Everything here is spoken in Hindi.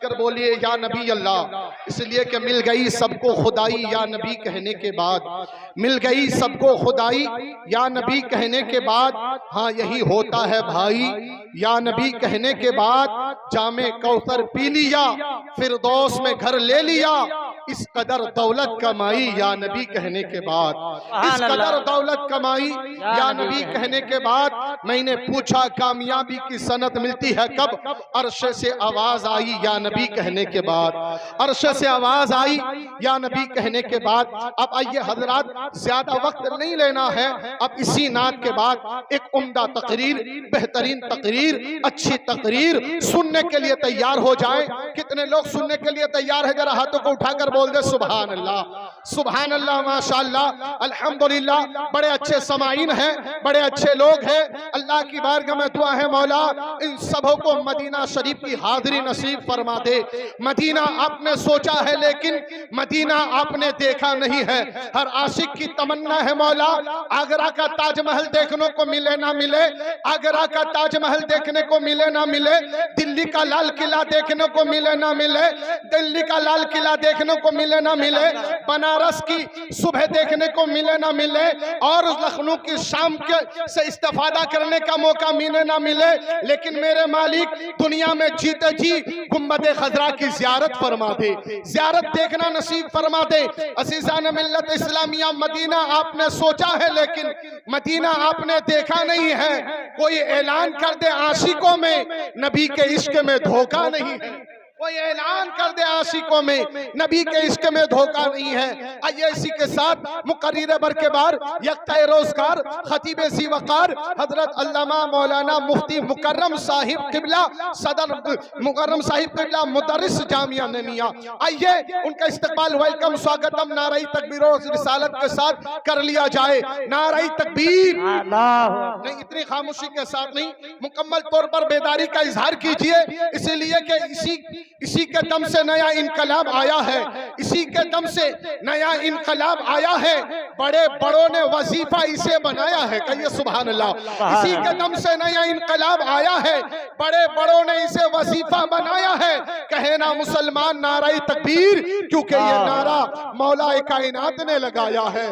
कर बोलिए या नबी अल्लाह, इसलिए कि मिल गई सबको खुदाई या नबी कहने के बाद, मिल गई सबको खुदाई या नबी कहने के बाद। हाँ यही होता है भाई, या नबी कहने के बाद जामे कौसर पी लिया, फिरदौस में घर ले लिया। इस कदर दौलत कमाई या नबी कहने के बाद, इस कदर दौलत कमाई या नबी कहने के बाद। मैंने पूछा कामयाबी की सनत मिलती है कब? अर्श से आवाज आई या नबी कहने के बाद, अर्श से आवाज आई या नबी कहने के बाद। अब आइए हजरात, ज्यादा वक्त नहीं लेना है। अब इसी नात के बाद एक उम्दा तकरीर, बेहतरीन तकरीर, अच्छी तकरीर सुनने के लिए तैयार हो जाए। कितने लोग सुनने के लिए तैयार है? जरा हाथों को उठाकर बोल दे सुभान अल्लाह, सुभान अल्लाह, माशाअल्लाह, अल्हम्दुलिल्लाह। बड़े अच्छे समाइन हैं, बड़े अच्छे लोग हैं। अल्लाह की बारगाह में दुआ है मौला इन सबों को मदीना शरीफ की हाजिरी नसीब फरमा दे। मदीना आपने सोचा है लेकिन मदीना आपने देखा नहीं है। हर आशिक की तमन्ना है मौला आगरा का ताजमहल देखने को मिले ना मिले, आगरा का ताजमहल देखने को मिले ना मिले, दिल्ली का लाल किला देखने को मिले ना मिले, दिल्ली का लाल किला देखने को मिले ना मिले, बनारस की सुबह देखने को मिले ना मिले, और लखनऊ की शाम के से इस्तेफादा करने का मौका मिले ना मिले। लेकिन मेरे मालिक दुनिया में जीते जी गुम्बद खजरा की जियारत फरमा दे, जियारत देखना नसीब फरमा दे। अज़ीज़ान मिल्लत इस्लामिया, मदीना आपने सोचा है लेकिन मदीना आपने देखा नहीं है। कोई ऐलान कर दे आशिकों में नबी के इश्क में धोखा नहीं है, कोई ऐलान कर दे आशिकों में नबी के इश्क में धोखा नहीं है। आइए इसी के साथ मुकर्रिर बरकेबार, यक्ता रोजगार, खतीब सी वकार हजरत अल्लामा मौलाना मुफ्ती मुकर्रम साहिब किबला, सदर मुकर्रम साहिब किबला मुदर्रिस जामिया नमिया, आइए उनका इस्तकबाल, वेलकम, स्वागतम नाराई तकबीर और रिसालत के साथ कर लिया जाए। नाराई तकबीर नहीं, इतनी खामोशी के साथ नहीं, मुकम्मल तौर पर बेदारी का इजहार कीजिए, इसीलिए कि इसी के दम से नया इनकलाब आया है, इसी के दम से नया इनकलाब आया है। बड़े बड़ों ने वजीफा इसे बनाया है, कहिए सुभान अल्लाह। इसी के दम से नया इनकलाब आया है, बड़े बड़ों ने इसे वजीफा बनाया है। कहे ना मुसलमान नाराई तकबीर, क्योंकि ये नारा मौला कायनात ने लगाया है।